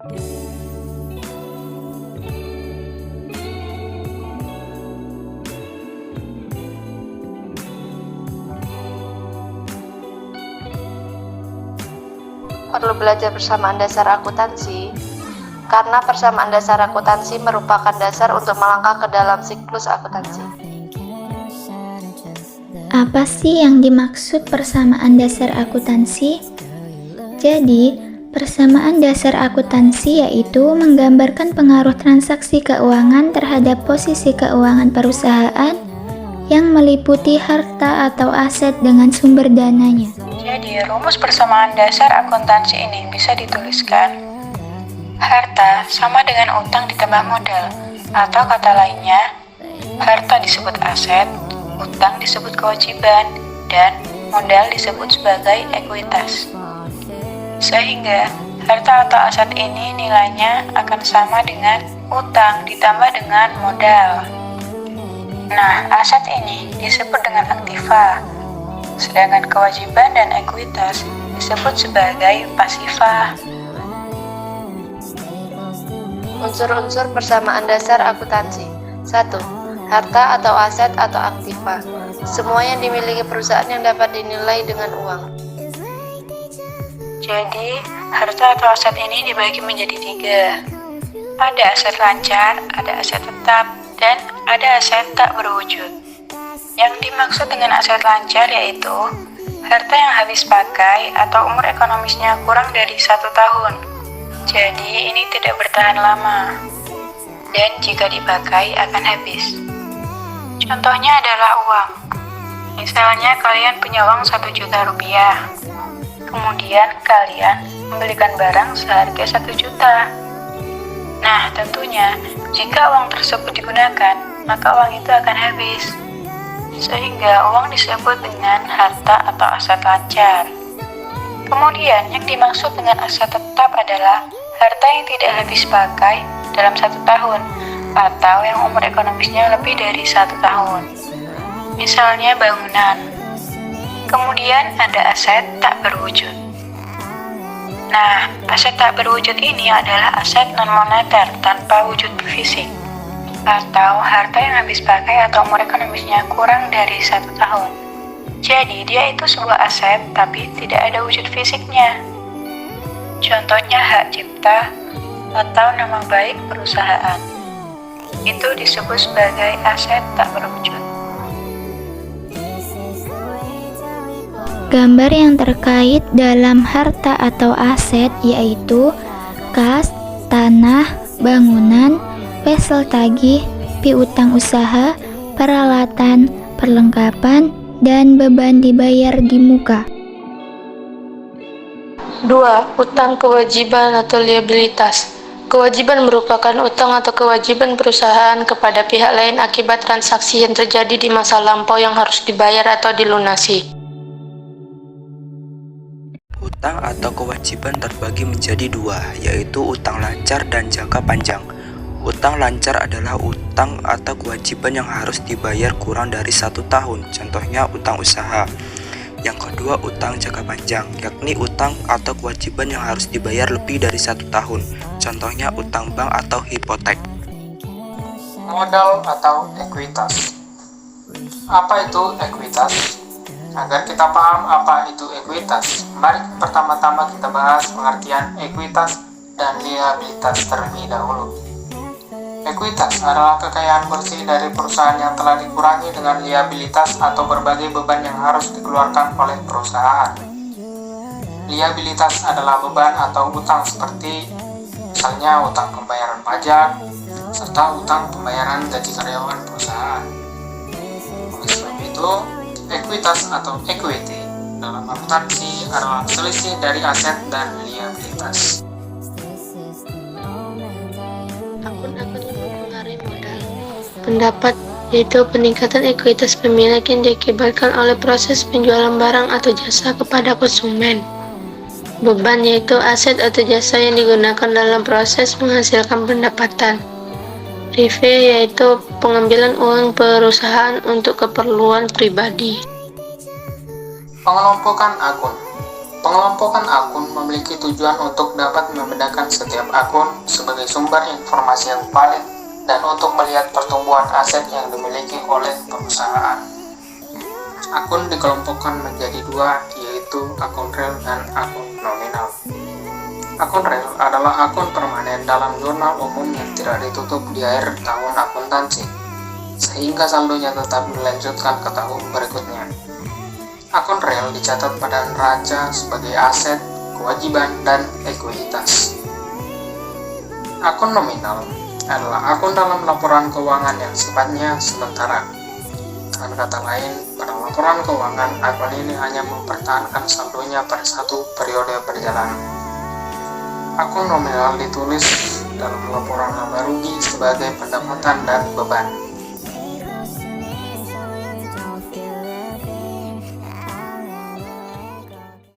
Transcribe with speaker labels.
Speaker 1: Perlu belajar persamaan dasar akuntansi, karena persamaan dasar akuntansi merupakan dasar untuk melangkah ke dalam siklus akuntansi.
Speaker 2: Apa sih yang dimaksud persamaan dasar akuntansi? Jadi, persamaan dasar akuntansi yaitu menggambarkan pengaruh transaksi keuangan terhadap posisi keuangan perusahaan yang meliputi harta atau aset dengan sumber dananya.
Speaker 3: Jadi, rumus persamaan dasar akuntansi ini bisa dituliskan: harta sama dengan utang ditambah modal, atau kata lainnya, harta disebut aset, utang disebut kewajiban, dan modal disebut sebagai ekuitas. Sehingga, harta atau aset ini nilainya akan sama dengan utang ditambah dengan modal. Nah, aset ini disebut dengan aktiva, sedangkan kewajiban dan ekuitas disebut sebagai pasifah.
Speaker 1: Unsur-unsur persamaan dasar akuntansi. 1. Harta atau aset atau aktiva. Semua yang dimiliki perusahaan yang dapat dinilai dengan uang.
Speaker 3: Jadi, harta atau aset ini dibagi menjadi 3. Ada aset lancar, ada aset tetap, dan ada aset tak berwujud. Yang dimaksud dengan aset lancar yaitu harta yang habis pakai atau umur ekonomisnya kurang dari 1 tahun. Jadi ini tidak bertahan lama, dan jika dipakai akan habis. Contohnya adalah uang. Misalnya kalian punya uang 1 juta rupiah. Kemudian kalian membelikan barang seharga 1 juta. Nah, tentunya jika uang tersebut digunakan, maka uang itu akan habis. Sehingga uang disebut dengan harta atau aset lancar. Kemudian yang dimaksud dengan aset tetap adalah harta yang tidak habis pakai dalam 1 tahun atau yang umur ekonomisnya lebih dari 1 tahun. Misalnya bangunan. Kemudian ada aset tak berwujud. Nah, aset tak berwujud ini adalah aset non-moneter tanpa wujud fisik, atau harta yang habis pakai atau umur ekonomisnya kurang dari 1 tahun. Jadi, dia itu sebuah aset tapi tidak ada wujud fisiknya. Contohnya hak cipta atau nama baik perusahaan. Itu disebut sebagai aset tak berwujud.
Speaker 2: Gambar yang terkait dalam harta atau aset yaitu kas, tanah, bangunan, wesel tagih, piutang usaha, peralatan, perlengkapan, dan beban dibayar di muka.
Speaker 1: 2. Utang kewajiban atau liabilitas. Kewajiban merupakan utang atau kewajiban perusahaan kepada pihak lain akibat transaksi yang terjadi di masa lampau yang harus dibayar atau dilunasi.
Speaker 4: Utang atau kewajiban terbagi menjadi 2, yaitu utang lancar dan jangka panjang. Utang lancar adalah utang atau kewajiban yang harus dibayar kurang dari 1 tahun, contohnya utang usaha. Yang kedua, utang jangka panjang, yakni utang atau kewajiban yang harus dibayar lebih dari 1 tahun, contohnya utang bank atau hipotek.
Speaker 5: Modal atau ekuitas. Apa itu ekuitas? Agar kita paham apa itu ekuitas, mari pertama-tama kita bahas pengertian ekuitas dan liabilitas terlebih dahulu. Ekuitas adalah kekayaan bersih dari perusahaan yang telah dikurangi dengan liabilitas atau berbagai beban yang harus dikeluarkan oleh perusahaan. Liabilitas adalah beban atau utang seperti misalnya utang pembayaran pajak serta utang pembayaran gaji karyawan perusahaan. Oleh sebab itu, ekuitas atau equity dalam akuntansi adalah selisih dari aset dan liabilitas.
Speaker 1: Akun-akun yang mempengaruhi modal. Pendapat yaitu peningkatan ekuitas pemilik yang diakibatkan oleh proses penjualan barang atau jasa kepada konsumen. Beban yaitu aset atau jasa yang digunakan dalam proses menghasilkan pendapatan. Revenue yaitu pengambilan uang perusahaan untuk keperluan pribadi.
Speaker 5: Pengelompokan akun. Pengelompokan akun memiliki tujuan untuk dapat membedakan setiap akun sebagai sumber informasi yang valid dan untuk melihat pertumbuhan aset yang dimiliki oleh perusahaan. Akun dikelompokkan menjadi dua, yaitu akun real dan akun nominal. Akun real adalah akun permanen dalam jurnal umum yang tidak ditutup di akhir tahun akuntansi, sehingga saldonya tetap dilanjutkan ke tahun berikutnya. Akun real dicatat pada neraca sebagai aset, kewajiban, dan ekuitas. Akun nominal adalah akun dalam laporan keuangan yang sifatnya sementara. Dengan kata lain, pada laporan keuangan, akun ini hanya mempertahankan saldonya pada satu periode perjalanan. Akun nominal ditulis dalam laporan laba rugi sebagai pendapatan dan beban.